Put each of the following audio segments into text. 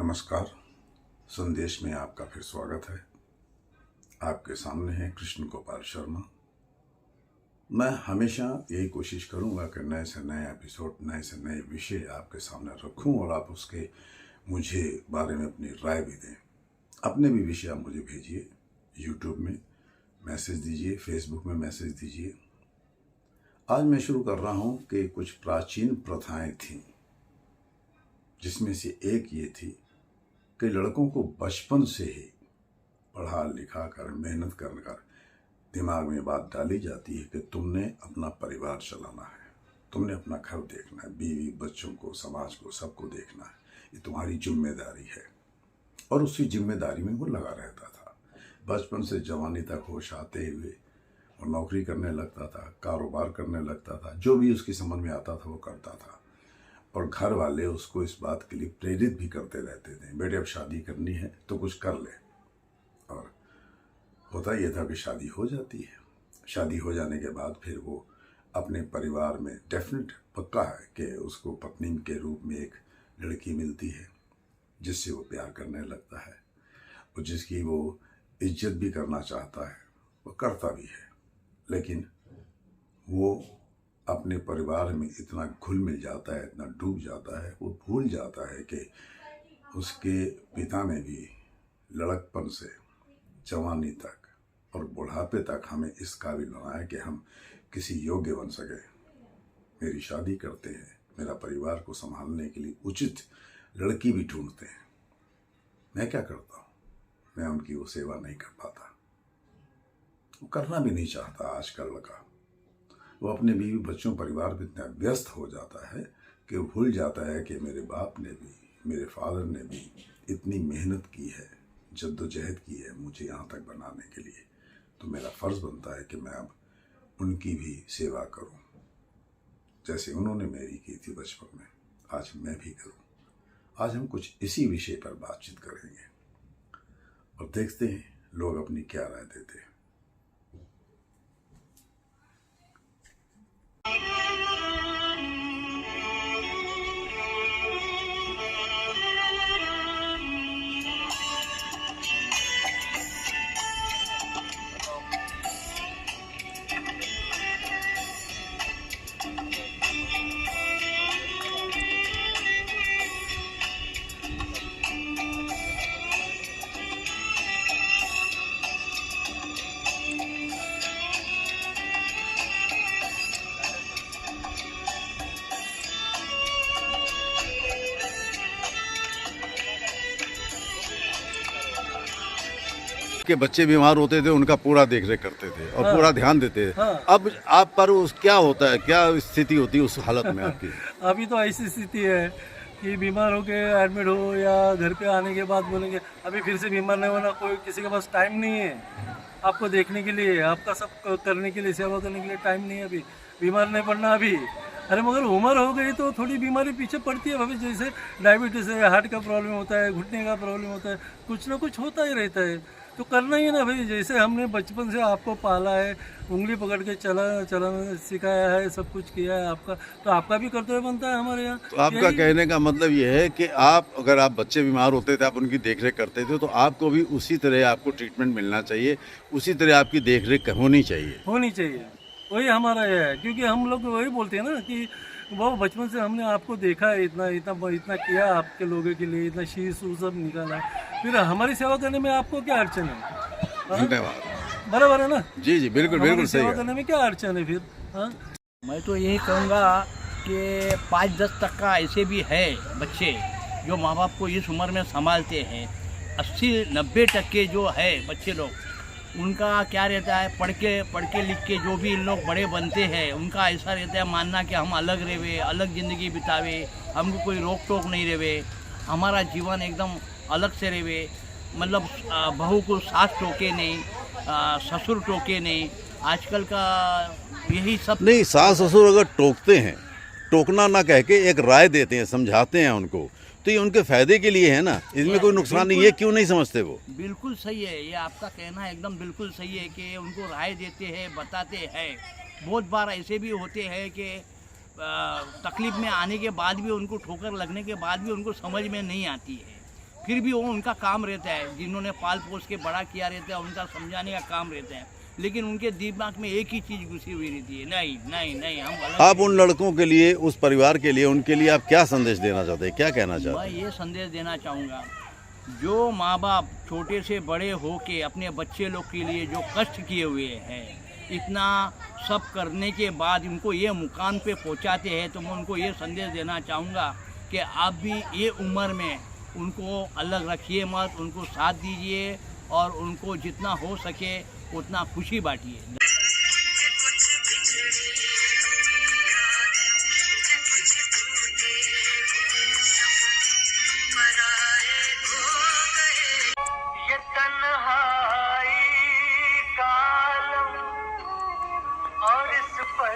नमस्कार। संदेश में आपका फिर स्वागत है। आपके सामने है कृष्ण गोपाल शर्मा। मैं हमेशा यही कोशिश करूंगा कि नए से नए एपिसोड, नए से नए विषय आपके सामने रखूं और आप उसके मुझे बारे में अपनी राय भी दें। अपने भी विषय आप मुझे भेजिए, यूट्यूब में मैसेज दीजिए, फेसबुक में मैसेज दीजिए। आज मैं शुरू कर रहा हूं कि कुछ प्राचीन प्रथाएं थीं, जिसमें से एक ये थी कि लड़कों को बचपन से ही पढ़ा लिखा कर, मेहनत कर दिमाग में बात डाली जाती है कि तुमने अपना परिवार चलाना है, तुमने अपना घर देखना है, बीवी बच्चों को, समाज को, सबको देखना है, ये तुम्हारी जिम्मेदारी है। और उसी जिम्मेदारी में वो लगा रहता था। बचपन से जवानी तक होश आते हुए और नौकरी करने लगता था, कारोबार करने लगता था, जो भी उसकी समझ में आता था वो करता था। और घर वाले उसको इस बात के लिए प्रेरित भी करते रहते थे, बेटे अब शादी करनी है तो कुछ कर ले। और होता यह था कि शादी हो जाती है। शादी हो जाने के बाद फिर वो अपने परिवार में डेफिनेट पक्का है कि उसको पत्नी के रूप में एक लड़की मिलती है जिससे वो प्यार करने लगता है और जिसकी वो इज्जत भी करना चाहता है, वो करता भी है। लेकिन वो अपने परिवार में इतना घुल मिल जाता है, इतना डूब जाता है, वो भूल जाता है कि उसके पिता ने भी लड़कपन से जवानी तक और बुढ़ापे तक हमें इस काबिल बनाया कि हम किसी योग्य बन सके। मेरी शादी करते हैं, मेरा परिवार को संभालने के लिए उचित लड़की भी ढूंढते हैं। मैं क्या करता हूँ? मैं उनकी वो सेवा नहीं कर पाता। वो करना भी नहीं चाहता। आज का लड़का वो अपने बीवी बच्चों परिवार में इतना व्यस्त हो जाता है कि वो भूल जाता है कि मेरे बाप ने भी, मेरे फादर ने भी इतनी मेहनत की है, जद्दोजहद की है मुझे यहाँ तक बनाने के लिए। तो मेरा फ़र्ज़ बनता है कि मैं अब उनकी भी सेवा करूँ, जैसे उन्होंने मेरी की थी बचपन में, आज मैं भी करूँ। आज हम कुछ इसी विषय पर बातचीत करेंगे और देखते हैं लोग अपनी क्या राय देते हैं। के बच्चे बीमार होते थे, उनका पूरा देखरेख करते थे और पूरा ध्यान देते थे। अब आप पर उस क्या होता है, क्या स्थिति होती है उस हालत में आपकी? अभी तो ऐसी स्थिति है कि बीमार हो के एडमिट हो या घर पे आने के बाद बोलेंगे अभी फिर से बीमार नहीं होना, कोई किसी के पास टाइम नहीं है आपको देखने के लिए, आपका सब करने के लिए, सेवा करने के लिए टाइम नहीं है, अभी बीमार नहीं पड़ना अभी। अरे मगर उम्र हो गई तो थोड़ी बीमारी पीछे पड़ती है भाभी, जैसे डायबिटीज़ है, हार्ट का प्रॉब्लम होता है, घुटने का प्रॉब्लम होता है, कुछ ना कुछ होता ही रहता है। तो करना ही है ना भाई। जैसे हमने बचपन से आपको पाला है, उंगली पकड़ के चलाना सिखाया है, सब कुछ किया है आपका, तो आपका भी कर्तव्य बनता है हमारे यहाँ। तो आपका कहने का मतलब ये है कि आप, अगर आप बच्चे बीमार होते थे, आप उनकी देखरेख करते थे, तो आपको भी उसी तरह आपको ट्रीटमेंट मिलना चाहिए, उसी तरह आपकी देखरेख होनी चाहिए। वही हमारा ये है, क्योंकि हम लोग वही बोलते हैं ना कि वो बचपन से हमने आपको देखा है, इतना किया आपके लोगों के लिए, इतना शीश सब निकाला, फिर हमारी सेवा करने में आपको क्या अड़चन है? धन्यवाद। बराबर है ना? जी जी, बिल्कुल बिल्कुल सही सेवा है। करने में क्या अड़चन है फिर? हाँ, मैं तो यही कहूँगा कि 5-10 तक का ऐसे भी है बच्चे जो माँ बाप को इस उम्र में संभालते हैं। 80-90% जो है बच्चे लोग, उनका क्या रहता है, पढ़ के लिख के जो भी इन लोग बड़े बनते हैं, उनका ऐसा रहता है मानना कि हम अलग रहेवे, अलग ज़िंदगी बितावे, हमको कोई रोक टोक नहीं रहेवे, हमारा जीवन एकदम अलग से रहेवे। मतलब बहू को सास टोके नहीं, ससुर टोके नहीं। आजकल का यही सब नहीं, सास ससुर अगर टोकते हैं, टोकना ना कह के एक राय देते हैं, समझाते हैं उनको, तो ये उनके फायदे के लिए है ना, इसमें कोई नुकसान नहीं। ये क्यों नहीं समझते वो? बिल्कुल सही है, ये आपका कहना एकदम बिल्कुल सही है कि उनको राय देते हैं, बताते हैं। बहुत बार ऐसे भी होते हैं कि तकलीफ में आने के बाद भी, उनको ठोकर लगने के बाद भी उनको समझ में नहीं आती है, फिर भी वो उनका काम रहता है, जिन्होंने पाल पोस के बड़ा किया रहता है उनका समझाने का काम रहता है, लेकिन उनके दिमाग में एक ही चीज़ घुसी हुई रहती है, नहीं नहीं नहीं हम गलत। आप उन लड़कों के लिए, उस परिवार के लिए, उनके लिए आप क्या संदेश देना चाहते हैं, क्या कहना चाहते मैं हैं? ये संदेश देना चाहूँगा, जो माँ बाप छोटे से बड़े हो के अपने बच्चे लोग के लिए जो कष्ट किए हुए हैं, इतना सब करने के बाद उनको ये मुकाम पे पहुँचाते हैं, तो मैं उनको ये संदेश देना चाहूँगा कि आप भी ये उम्र में उनको अलग रखिए मत, उनको साथ दीजिए और उनको जितना हो सके उतना खुशी बांटिए। ये तन्हाई का आलम और इस पर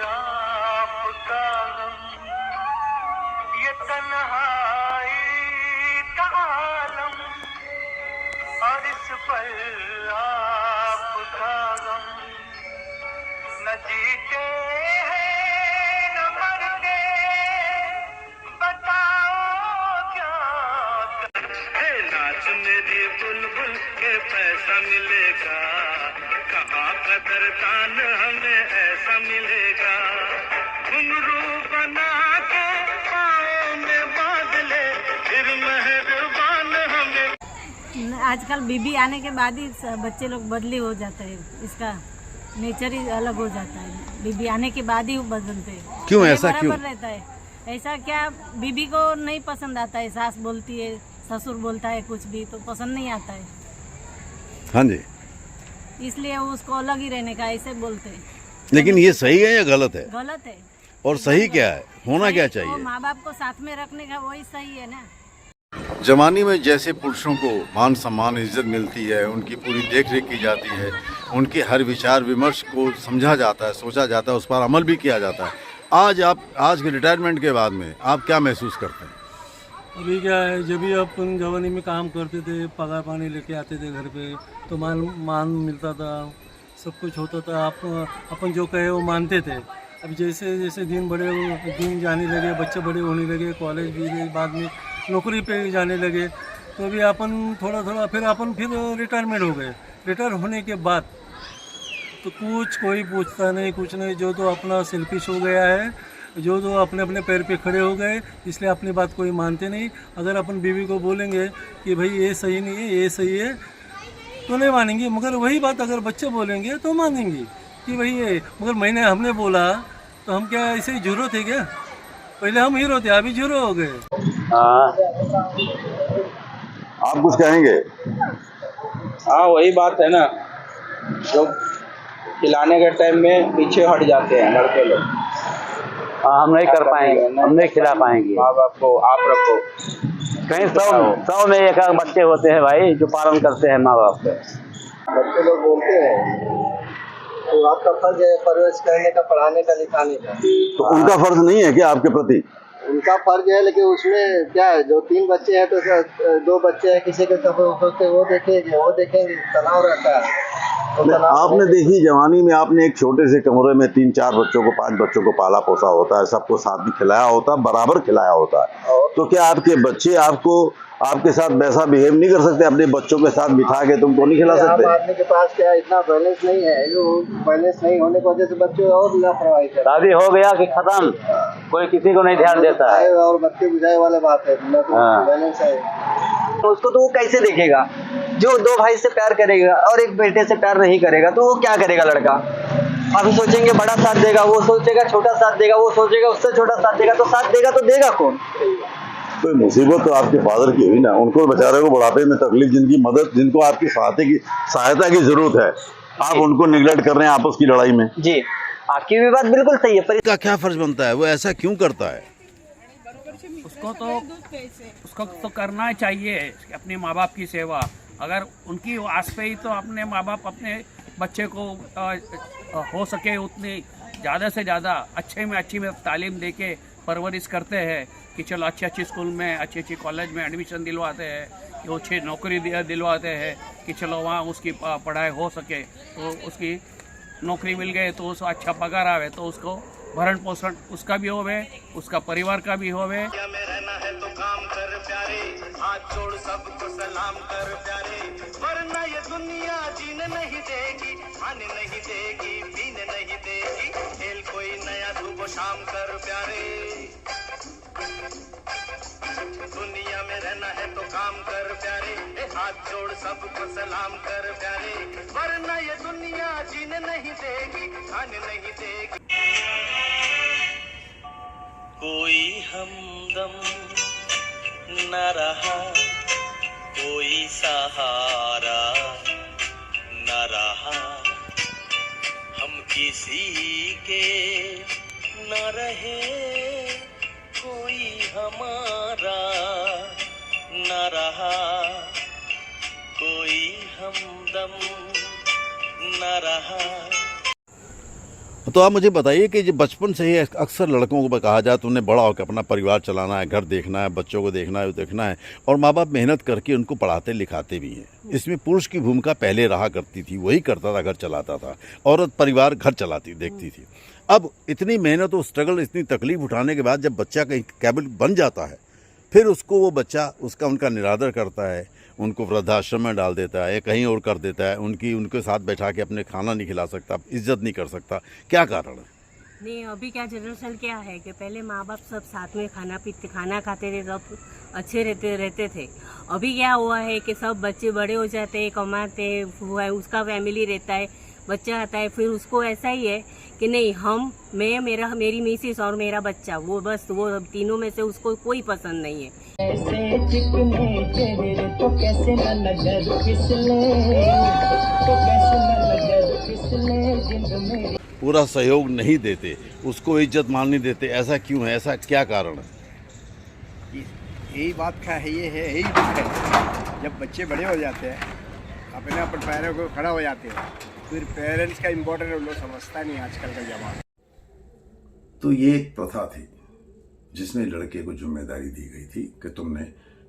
आपका गम, ये तन्हाई का आलम और इस पर आपका गम, न जीते हैं न मरते, बताओ क्या है। नाच मेरी बुलबुल के पैसा मिलेगा, कहाँ कदरदान हमें ऐसा मिलेगा, घुंघरू बना के पाँव में बांध ले, फिर मेहरबान हमें। आजकल बीबी आने के बाद ही बच्चे लोग बदली हो जाते हैं, इसका नेचर ही अलग हो जाता है, बीबी आने के बाद ही वो बदलते हैं। क्यों पहले ऐसा क्यों? बराबर रहता है, ऐसा क्या बीबी को नहीं पसंद आता है, सास बोलती है, ससुर बोलता है, कुछ भी तो पसंद नहीं आता है, हाँ जी, इसलिए वो उसको अलग ही रहने का ऐसे बोलते हैं। लेकिन ये सही है या गलत है? गलत है। और सही क्या है, होना क्या चाहिए? माँ बाप को साथ में रखने का वही सही है ना। जवानी में जैसे पुरुषों को मान सम्मान इज्जत मिलती है, उनकी पूरी देख रेख की जाती है, उनके हर विचार विमर्श को समझा जाता है, सोचा जाता है, उस पर अमल भी किया जाता है, आज के रिटायरमेंट के बाद में आप क्या महसूस करते हैं? अभी क्या है, जब भी अपन जवानी में काम करते थे, पगार पानी लेके आते थे घर पे, तो मान मिलता था, सब कुछ होता था, अपन जो कहे वो मानते थे। अब जैसे जैसे दिन जाने लगे, बच्चे बड़े होने लगे, कॉलेज भी गए, बाद में नौकरी पे जाने लगे, तो अभी अपन थोड़ा फिर रिटायरमेंट हो गए। रिटायर होने के बाद तो कोई पूछता नहीं, कुछ नहीं, जो तो अपना सेल्फिश हो गया है, जो तो अपने अपने पैर पे खड़े हो गए, इसलिए अपनी बात कोई मानते नहीं। अगर अपन बीवी को बोलेंगे कि भाई ये सही नहीं है, ये सही है, तो नहीं मानेंगी, मगर वही बात अगर बच्चे बोलेंगे तो मानेंगी कि भाई ये, मगर हमने बोला तो हम क्या ऐसे ही जीरो थे क्या? पहले हम हीरो थे, अभी जीरो हो गए। आप कुछ कहेंगे? हाँ वही बात है ना, जो खिलाने के टाइम में पीछे हट जाते हैं लड़के लोग। हम नहीं कर पाएंगे, हम नहीं खिला पाएंगे। माँ बाप को आप रखो, कहीं 100 में एक बच्चे होते हैं भाई जो पालन करते हैं माँ बाप के। बच्चे लोग बोलते हैं तो आपका फर्ज है परवरिश करने का, पढ़ाने का, लिखाने का। तो उनका फर्ज नहीं है क्या आपके प्रति? उनका फर्ज है, लेकिन उसमें क्या है, जो 3 बच्चे हैं तो 2 बच्चे हैं, किसी के सोचते वो देखेंगे, तनाव रहता है। आपने देखी जवानी में आपने एक छोटे से कमरे में 3-4 बच्चों को, 5 बच्चों को पाला पोसा होता है, सबको साथ में खिलाया होता है, बराबर खिलाया होता है, तो क्या आपके बच्चे आपके साथ वैसा बिहेव नहीं कर सकते? अपने बच्चों के साथ बिठा के तुमको नहीं खिला सकते? आदमी के पास क्या इतना बैलेंस नहीं है, जो बैलेंस नहीं होने की वजह से बच्चे और लापरवाही करते हैं। शादी हो गया कि खत्म, कोई किसी को नहीं ध्यान देता है, और बच्चे बुझाए वाला बात है, बैलेंस है। उसको तो वो कैसे देखेगा? जो 2 भाई से प्यार करेगा और एक बेटे से प्यार नहीं करेगा तो वो क्या करेगा लड़का? अभी सोचेंगे बड़ा साथ देगा, वो सोचेगा छोटा साथ देगा, वो सोचेगा उससे छोटा साथ देगा, तो साथ देगा तो देगा कौन? कोई मुसीबत तो आपके फादर की हुई ना, उनको बेचारे को बुढ़ापे में तकलीफ, जिनको आपकी सहायता की जरूरत है, आप उनको निगलेक्ट कर रहे हैं आपस की लड़ाई में। जी आपकी भी बात बिल्कुल सही है, पर इसका क्या फर्ज बनता है? वो ऐसा क्यों करता है? उसको तो करना चाहिए अपने माँ बाप की सेवा। अगर उनकी आस पे ही तो अपने माँ बाप अपने बच्चे को हो सके उतनी ज़्यादा से ज़्यादा अच्छे में तालीम दे के परवरिश करते हैं कि चलो अच्छी स्कूल में, अच्छी कॉलेज में एडमिशन दिलवाते हैं, कि अच्छी नौकरी दिलवाते हैं कि चलो वहाँ उसकी पढ़ाई हो सके, तो उसकी नौकरी मिल गई तो उसको अच्छा पगार आवे तो उसको भरण पोषण उसका भी होवे, उसका परिवार का भी होवे। दुनिया में रहना है तो काम कर प्यारे, हाथ जोड़ सबको सलाम कर प्यारे, वरना ये दुनिया जीने नहीं देगी, खाने नहीं देगी, पीने नहीं देगी, खेल कोई नया सुबह शाम कर प्यारे। दुनिया में रहना है तो काम कर प्यारे, हाथ जोड़ सबको सलाम कर प्यारे, वरना ये दुनिया जीने नहीं देगी, खाने नहीं देगी। कोई हमदम न रहा, कोई सहारा न रहा, हम किसी के न रहे, कोई हमारा न रहा, कोई हमदम न रहा। तो आप मुझे बताइए कि जो बचपन से ही अक्सर लड़कों को कहा जाए तो उन्हें बड़ा होकर अपना परिवार चलाना है, घर देखना है, बच्चों को देखना है और माँ बाप मेहनत करके उनको पढ़ाते लिखाते भी हैं। इसमें पुरुष की भूमिका पहले रहा करती थी, वही करता था, घर चलाता था, औरत परिवार घर चलाती देखती थी। अब इतनी मेहनत और स्ट्रगल, इतनी तकलीफ उठाने के बाद जब बच्चा कहीं काबिल बन जाता है, फिर उसको वो बच्चा उनका निरादर करता है, उनको वृद्धाश्रम में डाल देता है, कहीं और कर देता है, उनके साथ बैठा के अपने खाना नहीं खिला सकता, इज्जत नहीं कर सकता। क्या कारण है? नहीं, अभी क्या जनरेशन क्या है कि पहले माँ बाप सब साथ में खाना खाते थे, सब अच्छे रहते थे। अभी क्या हुआ है कि सब बच्चे बड़े हो जाते हैं, कमाते हैं, उसका फैमिली रहता है, बच्चा आता है, फिर उसको ऐसा ही है कि नहीं मेरी मिसेस और मेरा बच्चा, वो बस वो तीनों में से उसको कोई पसंद नहीं है। ऐसे चिकने चेहरे तो कैसे न नजर फिसले, तो कैसे न नजर फिसले जिंद मेरी। पूरा सहयोग नहीं देते, उसको इज्जत मान नहीं देते, ऐसा क्यों है? ऐसा क्या कारण है? यही बात का है, ये है, यही दुख है। जब बच्चे बड़े हो जाते हैं, अपने अपन पैरों को खड़ा हो जाते हैं, फिर पेरेंट्स का इम्पोर्टेंट लोग समझता नहीं आजकल का जमाना। तो ये एक प्रथा थी जिसमें लड़के को जिम्मेदारी दी गई थी कि तुमने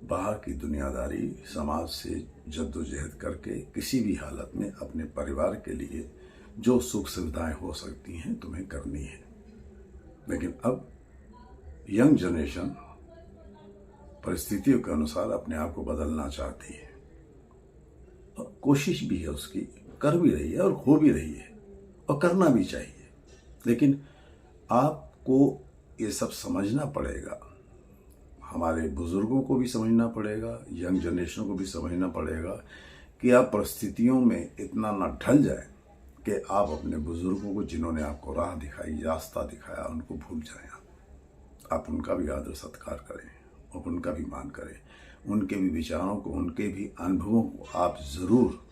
बाहर की दुनियादारी, समाज से जद्दोजहद करके किसी भी हालत में अपने परिवार के लिए जो सुख सुविधाएं हो सकती हैं तुम्हें करनी है। लेकिन अब यंग जनरेशन परिस्थितियों के अनुसार अपने आप को बदलना चाहती है, और कोशिश भी है उसकी, कर भी रही है और हो भी रही है, और करना भी चाहिए। लेकिन आपको ये सब समझना पड़ेगा, हमारे बुजुर्गों को भी समझना पड़ेगा, यंग जनरेशन को भी समझना पड़ेगा कि आप परिस्थितियों में इतना ना ढल जाए कि आप अपने बुजुर्गों को, जिन्होंने आपको राह दिखाई, रास्ता दिखाया, उनको भूल जाएं। आप उनका भी आदर सत्कार करें और उनका भी मान करें, उनके भी विचारों को, उनके भी अनुभवों को आप ज़रूर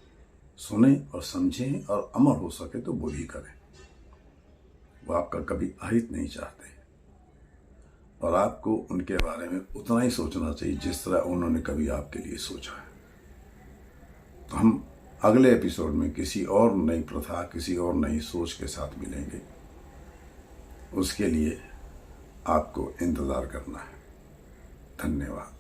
सुने और समझें, और अमर हो सके तो वो भी करें। वो आपका कभी अहित नहीं चाहते, और आपको उनके बारे में उतना ही सोचना चाहिए जिस तरह उन्होंने कभी आपके लिए सोचा है। तो हम अगले एपिसोड में किसी और नई प्रथा, किसी और नई सोच के साथ मिलेंगे। उसके लिए आपको इंतज़ार करना है। धन्यवाद।